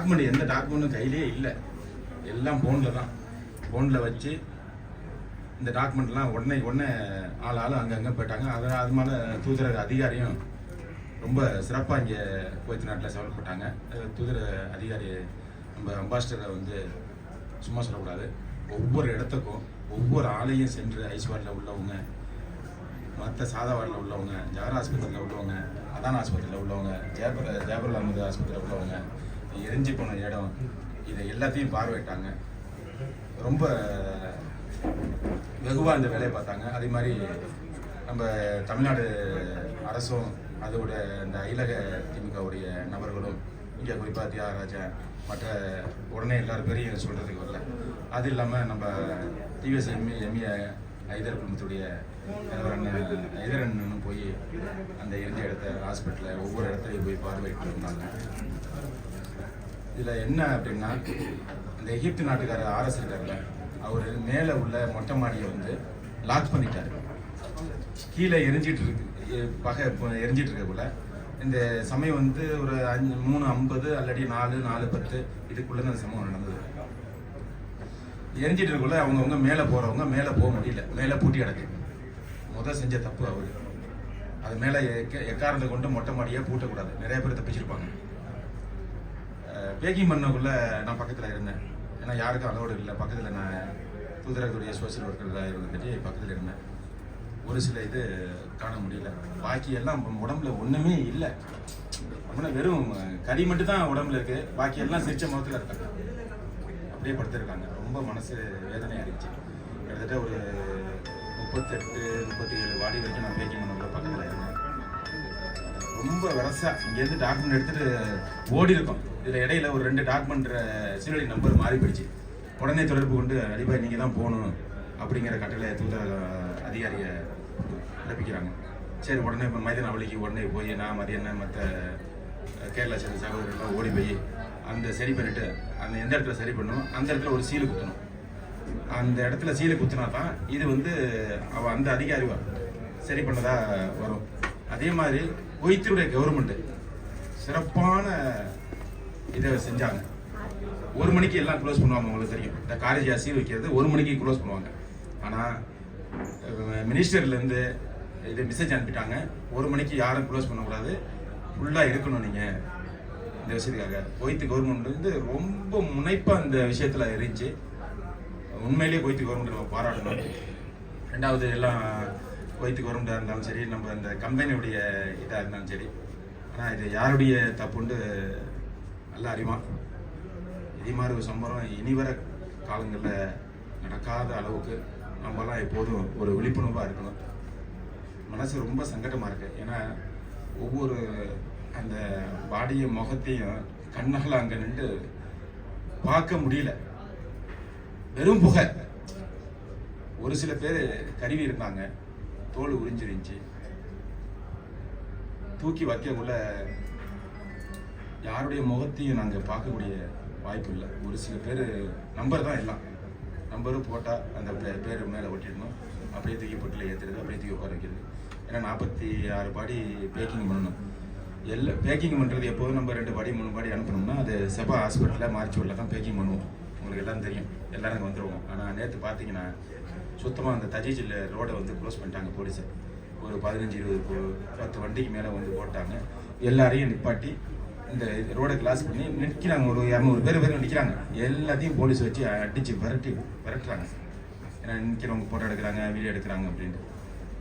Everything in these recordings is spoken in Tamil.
டாக்குமெண்ட் எந்த டாக்குமெண்ட்டும் கையிலே இல்லை, எல்லாம் ஃபோனில் தான். ஃபோனில் வச்சு இந்த டாக்குமெண்ட்லாம் உடனே ஆள் அங்கங்கே போயிட்டாங்க. அது மேலே தூதரக அதிகாரியும் ரொம்ப சிறப்பாக இங்கே குவைத் நாட்டில் செயல்பட்டாங்க. தூதர அதிகாரி நம்ம அம்பாசிடரை வந்து சும்மா சொல்லக்கூடாது. ஒவ்வொரு இடத்துக்கும் ஒவ்வொரு ஆலையும் சென்று ஐஸ் வார்டில் உள்ளவங்க, மற்ற சாதா வார்டில் உள்ளவங்க, ஜவஹர் ஆஸ்பத்திரியில் உள்ளவங்க, அதான் ஆஸ்பத்திரியில் உள்ளவங்க, ஜாபர் அஹமது ஆஸ்பத்திரியில் உள்ளவங்க, எரிஞ்சு போன இடம், இதை எல்லாத்தையும் பார்வையிட்டாங்க. ரொம்ப வெகுவாக இந்த வேலையை பார்த்தாங்க. அதே மாதிரி நம்ம தமிழ்நாடு அரசும் அதோட இந்த அகிலக திமுகவுடைய நபர்களும் இங்கே குறிப்பாக தியாகராஜா மற்ற உடனே எல்லாரும் பேரையும் சொல்கிறதுக்கு வரல. அது இல்லாமல் நம்ம டிவிஎஸ் எம்ஏ ஐதர் குடும்பத்துடைய ஐதரன் போய் அந்த எரிஞ்ச இடத்த ஹாஸ்பிட்டலில் ஒவ்வொரு இடத்துலையும் போய் பார்வையிட்டு இருந்தாங்க. இதில் என்ன அப்படின்னா, இந்த எகிப்து நாட்டுக்காரர் ஆர்எஸ் இருக்கார்ல, அவர் மேலே உள்ள மொட்டை மாடியை வந்து லாக் பண்ணிட்டார். கீழே எரிஞ்சிட்டு இருக்கு, எரிஞ்சிட்டு இருக்கக்குள்ள இந்த சமயம் வந்து ஒரு 3:50 அல்லடி 4:10 இதுக்குள்ளே அந்த சம்பவம் நடந்தது. எரிஞ்சிட்டு இருக்கக்குள்ள அவங்கவுங்க மேலே போகிறவங்க மேலே போக முடியல, மேலே பூட்டி கிடக்கு. செஞ்ச தப்பு அவர். அது மேலே எக்காரத்தை கொண்டு மொட்டை மாடியாக பூட்டக்கூடாது, நிறைய பேர் தப்பிச்சிருப்பாங்க. பேக்கிங் பண்ணக்குள்ள நான் பக்கத்தில் இருந்தேன், ஏன்னா யாருக்கும் அலோடு இல்லை. பக்கத்தில் நான் தூதரகத்துடைய சோசியல் ஒர்க்கர் இருந்துட்டு பக்கத்தில் இருந்தேன். ஒரு சில இது காண முடியல, பாக்கி எல்லாம் உடம்புல ஒன்றுமே இல்லை. அப்படின்னா வெறும் கறி மட்டும் தான் உடம்புல இருக்கு, பாக்கி எல்லாம் சிரிச்ச முகத்தில் இருக்காங்க, அப்படியே படுத்திருக்காங்க. ரொம்ப மனசு வேதனையாக இருந்துச்சு. கிட்டத்தட்ட ஒரு 38-37 வாடி வரைக்கும் நான் பேக்கிங் பண்ணக்குள்ள பக்கத்தில் இருந்தேன். ரொம்ப வரசா இங்கேருந்து டாக்குமெண்ட் எடுத்துட்டு ஓடி இருக்கோம். இதில் இடையில ஒரு 2 டாக்குமெண்ட் சீரடி நம்பர் மாறி போயிடுச்சு. உடனே தொடர்பு கொண்டு அடிப்பாக நீங்கள் தான் போகணும் அப்படிங்கிற கட்டளை தூதரக அதிகாரியை பிறப்பிக்கிறாங்க. சரி, உடனே இப்போ மைதானவளிக்கு உடனே போய் நான் மதியம் மற்ற கேரளா சேர்ந்த சகோதரர்கள்லாம் ஓடி போய் அந்த சரி பண்ணிட்டு, அந்த எந்த இடத்துல சரி பண்ணணும் அந்த இடத்துல ஒரு சீலு குத்தணும். அந்த இடத்துல சீலு குத்தினா தான் இது வந்து அந்த அதிகாரி சரி பண்ணதா வரும். அதே மாதிரி குவைத்தினுடைய கவர்மெண்ட் சிறப்பான இதை செஞ்சாங்க. 1 மணிக்கு எல்லாம் க்ளோஸ் பண்ணுவாங்க. உங்களுக்கு தெரியும், இந்த காலேஜ் சீல் வைக்கிறது 1 மணிக்கு க்ளோஸ் பண்ணுவாங்க. ஆனால் மினிஸ்டர்லேருந்து இது மெசேஜ் அனுப்பிட்டாங்க, 1 மணிக்கு யாரும் க்ளோஸ் பண்ணக்கூடாது, ஃபுல்லாக இருக்கணும் நீங்கள் இந்த விஷயத்துக்காக. குவைத் கவர்மெண்ட் வந்து ரொம்ப முனைப்பாக இந்த விஷயத்தில் இருந்துச்சு. உண்மையிலேயே குவைத் கவர்மெண்ட் நம்ம பாராட்டணும். 2வது எல்லாம் குவைத் கவர்மெண்ட்டாக இருந்தாலும் சரி, நம்ம இந்த கம்பெனியுடைய இதாக இருந்தாலும் சரி, ஆனால் இது யாருடைய தப்புண்டு நல்லா அறிவான். இதே மாதிரி ஒரு சம்பவம் இனிவர காலங்களில் நடக்காத அளவுக்கு நம்மலாம் எப்போதும் ஒரு விழிப்புணர்வாக இருக்கணும். மனசு ரொம்ப சங்கடமாக இருக்குது. ஏன்னா ஒவ்வொரு அந்த பாடியும் முகத்தையும் கண்ணால் அங்கே நின்று பார்க்க முடியல, வெறும் புகை. ஒரு சில பேர் கருவி இருந்தாங்க, தோல் உறிஞ்சிருந்துச்சு, தூக்கி வைக்கக்குள்ள யாருடைய முகத்தையும் நாங்கள் பார்க்கக்கூடிய வாய்ப்பு இல்லை. ஒரு சில பேர் நம்பர் தான், எல்லாம் நம்பரும் போட்டால் அந்த பேர் மேலே ஒட்டிடணும், அப்படியே தூக்கி பொட்டில் ஏற்றுறது, அப்படியே தூக்கி உட்கார வைக்கிறது. ஏன்னா 46 பாடி பேக்கிங் பண்ணணும். பேக்கிங் பண்ணுறது எப்போதும் நம்ம 2 பாடி 3 பாடி அனுப்பணும்னா அது செபா ஹாஸ்பிட்டலில் மார்ச்சுவரில் தான் பேக்கிங் பண்ணுவோம். உங்களுக்கு எல்லாம் தெரியும், எல்லாரும் அங்கே வந்துடுவோம். ஆனால் நேற்று பார்த்தீங்கன்னா சுத்தமாக அந்த தஜீஜில் ரோடை வந்து க்ளோஸ் பண்ணிட்டாங்க போலீஸை. ஒரு 15-20-10 வண்டிக்கு மேலே வந்து போட்டாங்க. எல்லாரையும் நிப்பாட்டி இந்த ரோடை கிளாஸ் பண்ணி நிற்கிறாங்க. ஒரு 200 பேர் நிற்கிறாங்க. எல்லாத்தையும் போலீஸ் வச்சு அடித்து விரட்டுறாங்க. ஏன்னா நிற்கிறவங்க ஃபோட்டோ எடுக்கிறாங்க, வீடியோ எடுக்கிறாங்க அப்படின்ட்டு.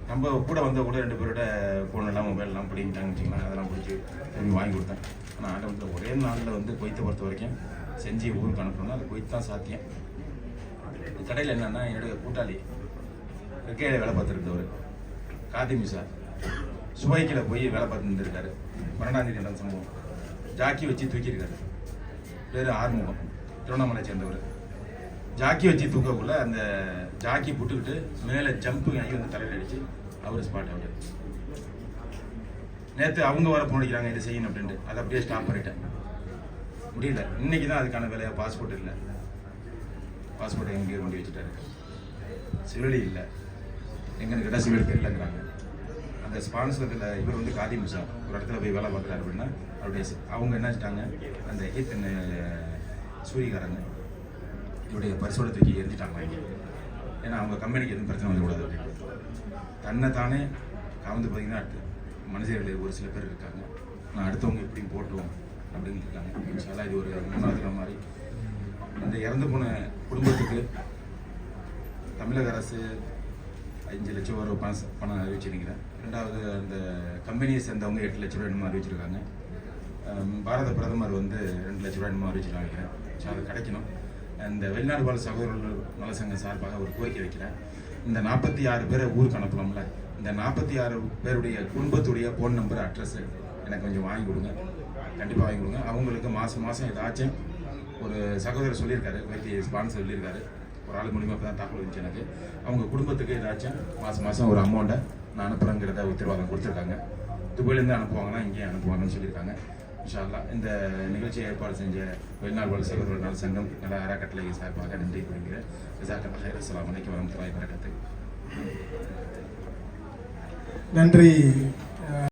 நம்ம கூட வந்தால் கூட 2 பேரோட ஃபோனெல்லாம் மொபைல்லாம் பிடிங்கிட்டாங்கன்னு வச்சுக்கலாம். அதெல்லாம் பிடிச்சி திரும்பி வாங்கி கொடுத்தேன். ஆனால் ஆட்டோமேட்டில் ஒரே நாளில் வந்து குவைத்தை பொறுத்த வரைக்கும் செஞ்சு ஊருக்கு அனுப்பணும்னா அது குவைத் தான் சாத்தியம். கடையில் என்னென்னா, என்னுடைய கூட்டாளி ரிக்கையில் வேலை பார்த்துருக்கவர் காதிமிசா சுவைக்கில் போய் வேலை பார்த்துருந்துருக்காரு. 12ஆம் தேதி நடந்த சம்பவம். ஜாக்கி வச்சு தூக்கியிருக்காரு. பேர் ஆறுமுகம், திருவண்ணாமலை சேர்ந்தவர். ஜாக்கி வச்சு தூக்கக்குள்ள அந்த ஜாக்கி புட்டுக்கிட்டு மேலே ஜம்ப்பு ஆகி வந்து தலையில் அடிச்சு அவர் ஸ்பாட் அவுட். நேற்று அவங்க வர போன் அடிக்கிறாங்க இதை செய்யணும் அப்படின்ட்டு, அதை அப்படியே ஸ்டாப் பண்ணிட்டேன். முடியல. இன்னைக்கு தான் அதுக்கான வேலையாக பாஸ்போர்ட் இல்லை. பாஸ்போர்ட் எங்கேயோ கொண்டு வச்சுட்டாரு. சிவலி இல்லை, எங்கன்னு கேட்டால் சிவலி தெரியலங்கிறாங்க. அந்த ஸ்பான்சரில் இவர் வந்து காதிமுசா ஒரு இடத்துல போய் வேலை பார்க்குறாரு அப்படின்னா அவருடைய அவங்க என்ன வச்சுட்டாங்க, அந்த எகிப்து சூரியகாரங்க இவருடைய பரிசோட தூக்கி எரிஞ்சிட்டாங்க வாங்கி. ஏன்னா அவங்க கம்பெனிக்கு எதுவும் பிரச்சனை வந்துக்கூடாது அப்படின்னு தன்னை தானே கலந்து பார்த்தீங்கன்னா மனுஷர்கள் ஒரு சில பேர் இருக்காங்க. நான் அடுத்தவங்க எப்படி போட்டுவோம் அப்படின்னு இருக்காங்க. இன்ஷால்லா இது ஒரு முன்னாள் மாதிரி இந்த இறந்து போன குடும்பத்துக்கு தமிழக அரசு 5 லட்சம் ரூபா பணம் அறிவிச்சிருக்கிறேன். ரெண்டாவது அந்த கம்பெனியை சேர்ந்தவங்க 8 லட்ச ரூபா என்னமோ அறிவிச்சிருக்காங்க. பாரத பிரதமர் வந்து 2 லட்ச ரூபா என்னமோ அறிவிச்சிருக்காங்க. ஸோ அது கிடைக்கணும். இந்த வெளிநாடு வாழ் சகோதரர்கள் நலசங்கம் சார்பாக ஒரு கோரிக்கை வைக்கிறேன். இந்த 46 பேரை ஊருக்கு அனுப்பலாம்ல, இந்த 46 பேருடைய குடும்பத்துடைய ஃபோன் நம்பர் அட்ரஸ் எனக்கு கொஞ்சம் வாங்கி கொடுங்க. கண்டிப்பாக வாங்கி கொடுங்க. அவங்களுக்கு மாதம் ஏதாச்சும் ஒரு சகோதரர் சொல்லியிருக்காரு, வைத்திய ஸ்பான்சர் சொல்லியிருக்காரு, ஒரு ஆள் மூலியமாக இப்போ தான் தகவல் இருந்துச்சு எனக்கு. அவங்க குடும்பத்துக்கு ஏதாச்சும் மாதம் ஒரு அமௌண்ட்டை நான் அனுப்புகிறேங்கிறத உத்தரவாதம் கொடுத்துருக்காங்க. துபாயிலேருந்து அனுப்புவாங்கன்னா இங்கேயும் அனுப்புவாங்கன்னு சொல்லியிருக்காங்க. இன்ஷா அல்லாஹ் இந்த நிகழ்ச்சியை ஏற்பாடு செஞ்ச வெளிநாடு வாழ் சகோதரர்கள் நல சங்கம் நல்ல அறக்கட்டளை சார்பாக நன்றி கூறுகிறேன். ஜஸாக்கல்லாஹ் ஹைர். அஸ்ஸலாமு அலைக்கும் வரஹ்மத்துல்லாஹி வபரகாத்துஹு. நன்றி.